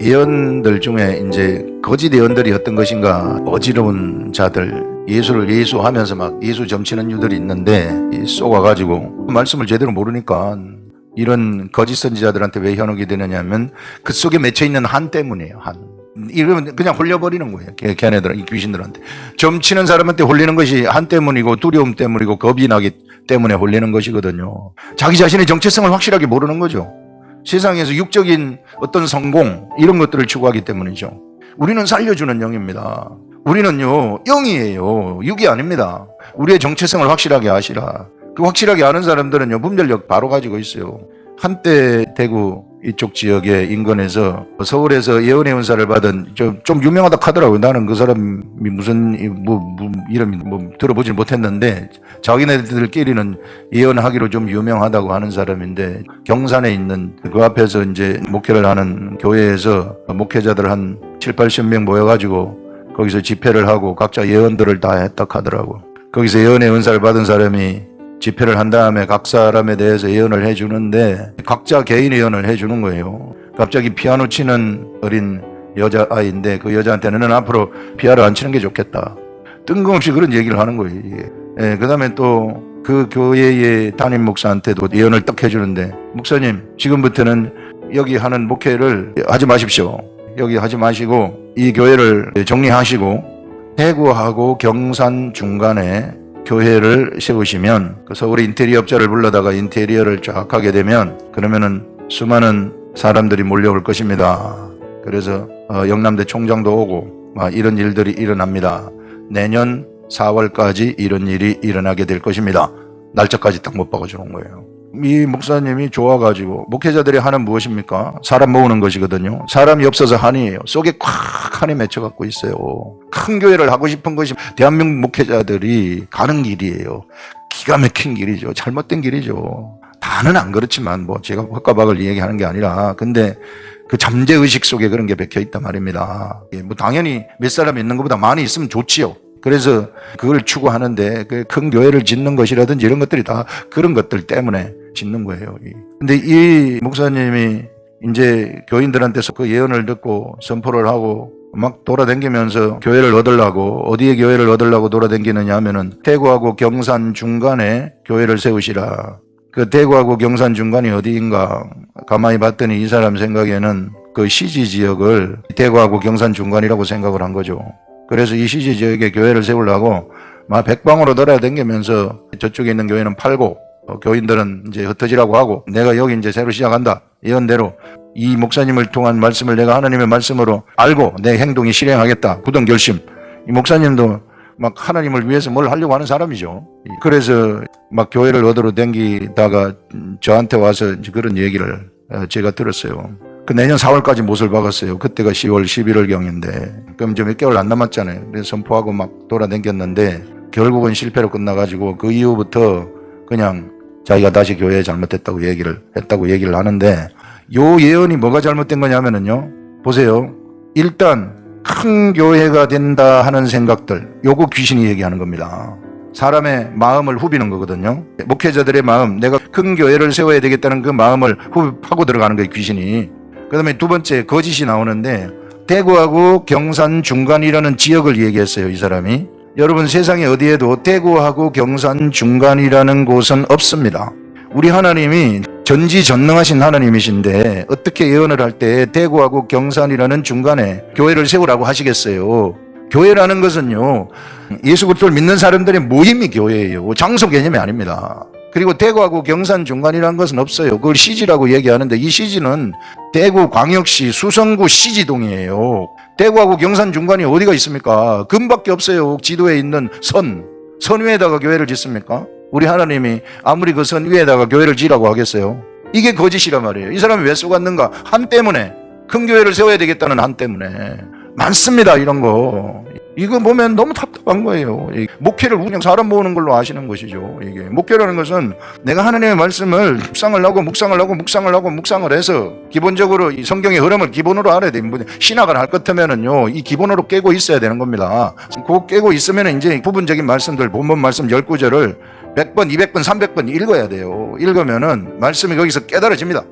예언들 중에 이제 거짓 예언들이 어떤 것인가, 어지러운 자들, 예수를 예수하면서 막 예수 점치는 유들이 있는데 쏘아가지고 말씀을 제대로 모르니까 이런 거짓 선지자들한테 왜 현혹이 되느냐면 그 속에 맺혀 있는 한 때문이에요. 한. 이러면 그냥 홀려버리는 거예요. 걔네들은, 이 귀신들한테. 점치는 사람한테 홀리는 것이 한 때문이고 두려움 때문이고 겁이 나기 때문에 홀리는 것이거든요. 자기 자신의 정체성을 확실하게 모르는 거죠. 세상에서 육적인 어떤 성공 이런 것들을 추구하기 때문이죠. 우리는 살려주는 영입니다. 우리는요 영이에요. 육이 아닙니다. 우리의 정체성을 확실하게 아시라. 그 확실하게 아는 사람들은요 분별력 바로 가지고 있어요. 한때 대구 이쪽 지역의 인근에서 서울에서 예언의 은사를 받은 좀 유명하다 하더라고요. 나는 그 사람이 무슨 이름이 들어보질 못했는데 자기네들끼리는 예언하기로 좀 유명하다고 하는 사람인데 경산에 있는 그 앞에서 이제 목회를 하는 교회에서 목회자들 한 7, 80명 모여가지고 거기서 집회를 하고 각자 예언들을 다 했다 하더라고. 거기서 예언의 은사를 받은 사람이 집회를 한 다음에 각 사람에 대해서 예언을 해주는데 각자 개인 예언을 해주는 거예요. 갑자기 피아노 치는 어린 여자아이인데 그 여자한테는 너는 앞으로 피아노 안 치는 게 좋겠다. 뜬금없이 그런 얘기를 하는 거예요. 예, 그 다음에 또 그 교회의 담임 목사한테도 예언을 딱 해주는데 목사님 지금부터는 여기 하는 목회를 하지 마십시오. 여기 하지 마시고 이 교회를 정리하시고 대구하고 경산 중간에 교회를 세우시면 그 서울의 인테리어 업자를 불러다가 인테리어를 쫙 하게 되면 그러면은 수많은 사람들이 몰려올 것입니다. 그래서 영남대 총장도 오고 이런 일들이 일어납니다. 내년 4월까지 이런 일이 일어나게 될 것입니다. 날짜까지 딱 못 박아주는 거예요. 이 목사님이 좋아가지고 목회자들이 하는 무엇입니까? 사람 모으는 것이거든요. 사람이 없어서 한이에요. 속에 콱 한이 맺혀갖고 있어요. 큰 교회를 하고 싶은 것이 대한민국 목회자들이 가는 길이에요. 기가 막힌 길이죠. 잘못된 길이죠. 다는 안 그렇지만 제가 헛가박을 얘기하는 게 아니라 근데 그 잠재의식 속에 그런 게 박혀있단 말입니다. 당연히 몇 사람 있는 것보다 많이 있으면 좋지요. 그래서 그걸 추구하는데 그 큰 교회를 짓는 것이라든지 이런 것들이 다 그런 것들 때문에 짓는 거예요. 근데 이 목사님이 이제 교인들한테서 그 예언을 듣고 선포를 하고 막 돌아다니면서 교회를 얻으려고 어디에 교회를 얻으려고 돌아다니느냐 하면은 대구하고 경산 중간에 교회를 세우시라. 그 대구하고 경산 중간이 어디인가 가만히 봤더니 이 사람 생각에는 그 시지 지역을 대구하고 경산 중간이라고 생각을 한 거죠. 그래서 이 시지 지역에 교회를 세우려고 막 백방으로 돌아다니면서 저쪽에 있는 교회는 팔고 교인들은 이제 흩어지라고 하고 내가 여기 이제 새로 시작한다. 예언대로 이 목사님을 통한 말씀을 내가 하나님의 말씀으로 알고 내 행동이 실행하겠다. 굳은 결심. 이 목사님도 막 하나님을 위해서 뭘 하려고 하는 사람이죠. 그래서 막 교회를 얻으러 다니다가 저한테 와서 이제 그런 얘기를 제가 들었어요. 그 내년 4월까지 못을 박았어요. 그때가 10월, 11월경인데 그럼 이제 몇 개월 안 남았잖아요. 그래서 선포하고 막 돌아다녔는데 결국은 실패로 끝나가지고 그 이후부터 그냥 자기가 다시 교회에 잘못했다고 얘기를 하는데 요 예언이 뭐가 잘못된 거냐면은요. 보세요. 일단 큰 교회가 된다 하는 생각들 요거 귀신이 얘기하는 겁니다. 사람의 마음을 후비는 거거든요. 목회자들의 마음, 내가 큰 교회를 세워야 되겠다는 그 마음을 파고 들어가는 거예요. 귀신이. 그 다음에 두 번째 거짓이 나오는데 대구하고 경산 중간이라는 지역을 얘기했어요. 이 사람이. 여러분 세상에 어디에도 대구하고 경산 중간이라는 곳은 없습니다. 우리 하나님이 전지전능하신 하나님이신데 어떻게 예언을 할 때 대구하고 경산이라는 중간에 교회를 세우라고 하시겠어요. 교회라는 것은요 예수 그리스도를 믿는 사람들의 모임이 교회예요. 장소 개념이 아닙니다. 그리고 대구하고 경산 중간이라는 것은 없어요. 그걸 시지라고 얘기하는데 이 시지는 대구광역시 수성구 시지동이에요. 대구하고 경산 중간이 어디가 있습니까? 금밖에 없어요. 지도에 있는 선 위에다가 교회를 짓습니까? 우리 하나님이 아무리 그 선 위에다가 교회를 지라고 하겠어요? 이게 거짓이란 말이에요. 이 사람이 왜 속았는가? 한 때문에. 큰 교회를 세워야 되겠다는 한 때문에. 많습니다 이런 거. 이거 보면 너무 답답한 거예요. 목회를 그냥 사람 모으는 걸로 아시는 것이죠. 이게 목회라는 것은 내가 하나님의 말씀을 묵상을 해서 기본적으로 이 성경의 흐름을 기본으로 알아야 됩니다. 신학을 할 것 같으면은요 이 기본으로 깨고 있어야 되는 겁니다. 그거 깨고 있으면 이제 부분적인 말씀들 본문 말씀 10구절을 100번, 200번, 300번 읽어야 돼요. 읽으면은 말씀이 거기서 깨달아집니다.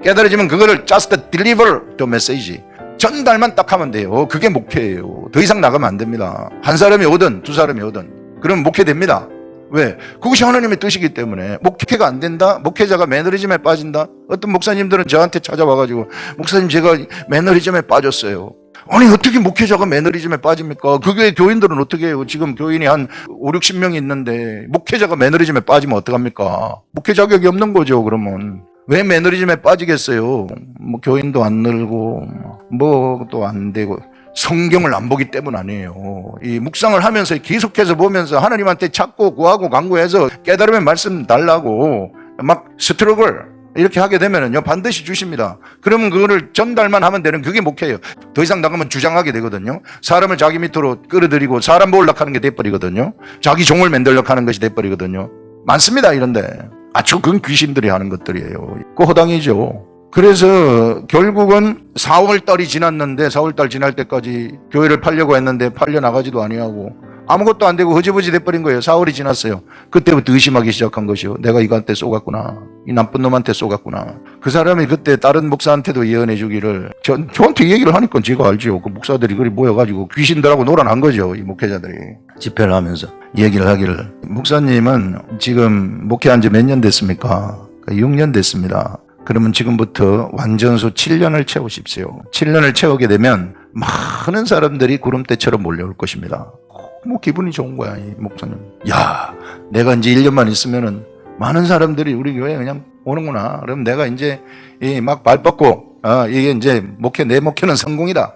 깨달아지면 그거를 just deliver the message. 전달만 딱 하면 돼요. 그게 목회예요. 더 이상 나가면 안 됩니다. 한 사람이 오든 두 사람이 오든 그러면 목회됩니다. 왜? 그것이 하나님의 뜻이기 때문에. 목회가 안 된다? 목회자가 매너리즘에 빠진다? 어떤 목사님들은 저한테 찾아와가지고 목사님 제가 매너리즘에 빠졌어요. 아니 어떻게 목회자가 매너리즘에 빠집니까? 그게 교인들은 어떻게 해요? 지금 교인이 한 5, 60명이 있는데 목회자가 매너리즘에 빠지면 어떡합니까? 목회 자격이 없는 거죠. 그러면 왜 매너리즘에 빠지겠어요? 뭐 교인도 안 늘고 뭐도 안 되고 성경을 안 보기 때문 아니에요. 이 묵상을 하면서 계속해서 보면서 하나님한테 찾고 구하고 간구해서 깨달음의 말씀 달라고 막 스트러글 이렇게 하게 되면은요 반드시 주십니다. 그러면 그거를 전달만 하면 되는 그게 목회예요. 더 이상 나가면 주장하게 되거든요. 사람을 자기 밑으로 끌어들이고 사람 모으려고 하는 게 돼버리거든요. 자기 종을 만들려고 하는 것이 돼버리거든요. 많습니다 이런데. 아주 그건 귀신들이 하는 것들이에요. 그 허당이죠. 그래서 결국은 4월달이 지났는데 4월달 지날 때까지 교회를 팔려고 했는데 팔려나가지도 아니하고 아무것도 안 되고 허지부지 돼버린 거예요. 4월이 지났어요. 그때부터 의심하기 시작한 것이요. 내가 이거한테 쏘갔구나. 이 나쁜 놈한테 쏘갔구나. 그 사람이 그때 다른 목사한테도 예언해 주기를 저한테 얘기를 하니까 제가 알죠. 그 목사들이 그리 모여가지고 귀신들하고 놀아난 거죠. 이 목회자들이. 집회를 하면서 얘기를 하기를 목사님은 지금 목회한 지 몇 년 됐습니까? 6년 됐습니다. 그러면 지금부터 완전수 7년을 채우십시오. 7년을 채우게 되면 많은 사람들이 구름대처럼 몰려올 것입니다. 뭐 기분이 좋은 거야 이 목사님. 야 내가 이제 1년만 있으면은 많은 사람들이 우리 교회에 그냥 오는구나. 그럼 내가 이제 막 발 뻗고 이게 이제 내 목회는 성공이다.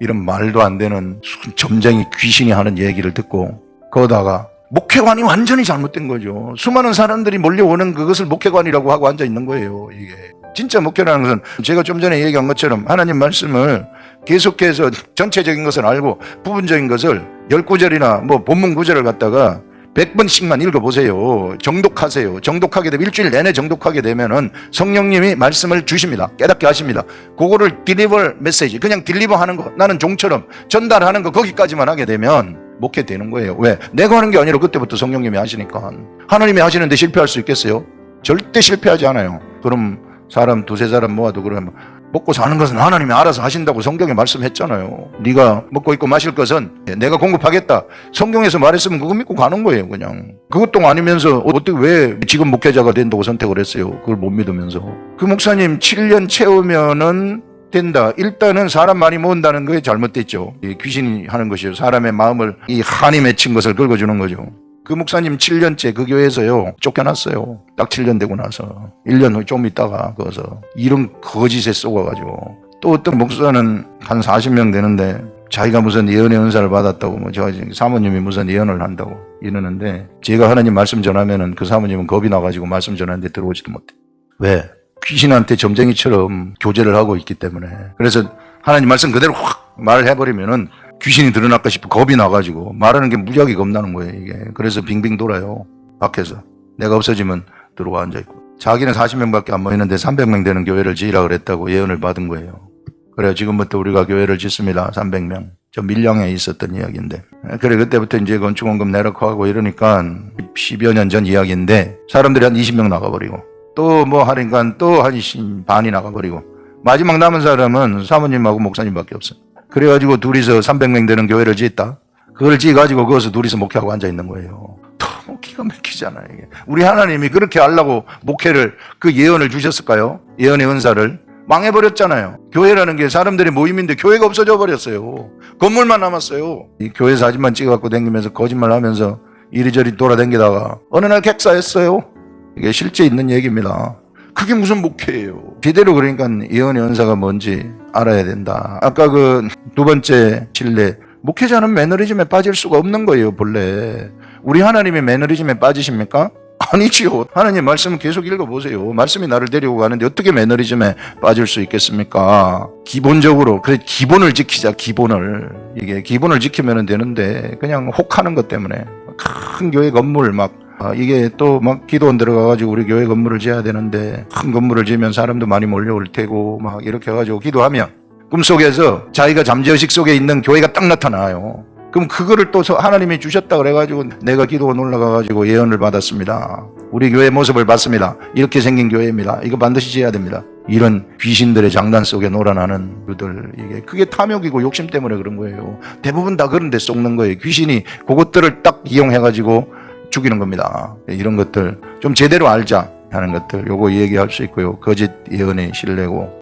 이런 말도 안 되는 점쟁이 귀신이 하는 얘기를 듣고 거기다가 목회관이 완전히 잘못된 거죠. 수많은 사람들이 몰려오는 그것을 목회관이라고 하고 앉아 있는 거예요. 이게 진짜 목회라는 것은 제가 좀 전에 얘기한 것처럼 하나님 말씀을 계속해서 전체적인 것을 알고 부분적인 것을 10구절이나 뭐 본문 구절을 갖다가 100번씩만 읽어보세요. 정독하세요. 정독하게 되면 일주일 내내 정독하게 되면은 성령님이 말씀을 주십니다. 깨닫게 하십니다. 그거를 딜리버 메시지 그냥 딜리버 하는 거 나는 종처럼 전달하는 거 거기까지만 하게 되면 목회되는 거예요. 왜? 내가 하는 게 아니라 그때부터 성령님이 하시니까. 하나님이 하시는데 실패할 수 있겠어요? 절대 실패하지 않아요. 그럼 사람 두세 사람 모아도 그러면 먹고 사는 것은 하나님이 알아서 하신다고 성경에 말씀했잖아요. 네가 먹고 있고 마실 것은 내가 공급하겠다. 성경에서 말했으면 그거 믿고 가는 거예요. 그냥. 그것도 아니면서 어떻게 왜 지금 목회자가 된다고 선택을 했어요. 그걸 못 믿으면서. 그 목사님 7년 채우면은 된다. 일단은 사람 많이 모은다는 거에 잘못됐죠. 귀신이 하는 것이요. 사람의 마음을 이 한이 맺힌 것을 긁어주는 거죠. 그 목사님 7년째 그 교회에서요 쫓겨났어요. 딱 7년 되고 나서 1년 후 좀 있다가 거기서 이런 거짓에 쏘아가지고 또 어떤 목사는 한 40명 되는데 자기가 무슨 예언의 은사를 받았다고 뭐 저 사모님이 무슨 예언을 한다고 이러는데 제가 하나님 말씀 전하면은 그 사모님은 겁이 나가지고 말씀 전하는데 들어오지도 못해. 왜? 귀신한테 점쟁이처럼 교제를 하고 있기 때문에. 그래서 하나님 말씀 그대로 확 말해버리면은 귀신이 드러날까 싶어 겁이 나가지고 말하는 게 무지하게 겁나는 거예요 이게. 그래서 빙빙 돌아요 밖에서. 내가 없어지면 들어와 앉아있고. 자기는 40명밖에 안 모이는데 300명 되는 교회를 지으라 그랬다고 예언을 받은 거예요. 그래 지금부터 우리가 교회를 짓습니다. 300명. 저 밀양에 있었던 이야기인데. 그래 그때부터 이제 건축원금 내놓고 하고 이러니까 10여 년 전 이야기인데 사람들이 한 20명 나가버리고 또 뭐 하니까 또 한 반이 나가버리고 마지막 남은 사람은 사모님하고 목사님밖에 없어요. 그래가지고 둘이서 300명 되는 교회를 짓다. 그걸 지어가지고 거기서 둘이서 목회하고 앉아있는 거예요. 너무 기가 막히잖아요. 이게. 우리 하나님이 그렇게 하려고 목회를 그 예언을 주셨을까요? 예언의 은사를. 망해버렸잖아요. 교회라는 게 사람들의 모임인데 교회가 없어져 버렸어요. 건물만 남았어요. 이 교회 사진만 찍어갖고 다니면서 거짓말하면서 이리저리 돌아다니다가 어느 날 객사했어요. 이게 실제 있는 얘기입니다. 그게 무슨 목회예요. 제대로 그러니까 예언의 은사가 뭔지 알아야 된다. 아까 그 두 번째 진례 목회자는 매너리즘에 빠질 수가 없는 거예요. 본래 우리 하나님이 매너리즘에 빠지십니까? 아니지요. 하나님 말씀을 계속 읽어보세요. 말씀이 나를 데리고 가는데 어떻게 매너리즘에 빠질 수 있겠습니까? 기본적으로 그래 기본을 지키자. 기본을 이게 기본을 지키면 되는데 그냥 혹하는 것 때문에 큰 교회 건물 막 이게 또 막 기도원 들어가가지고 우리 교회 건물을 지어야 되는데 큰 건물을 지으면 사람도 많이 몰려올 테고 막 이렇게 해가지고 기도하면 꿈속에서 자기가 잠재의식 속에 있는 교회가 딱 나타나요. 그럼 그거를 또 하나님이 주셨다 그래가지고 내가 기도가 올라가가지고 예언을 받았습니다. 우리 교회 모습을 봤습니다. 이렇게 생긴 교회입니다. 이거 반드시 지어야 됩니다. 이런 귀신들의 장단 속에 놀아나는 그들, 이게 그게 탐욕이고 욕심 때문에 그런 거예요. 대부분 다 그런 데 속는 거예요. 귀신이 그것들을 딱 이용해가지고 죽이는 겁니다. 이런 것들 좀 제대로 알자 하는 것들, 요거 얘기할 수 있고요. 거짓 예언의 신뢰고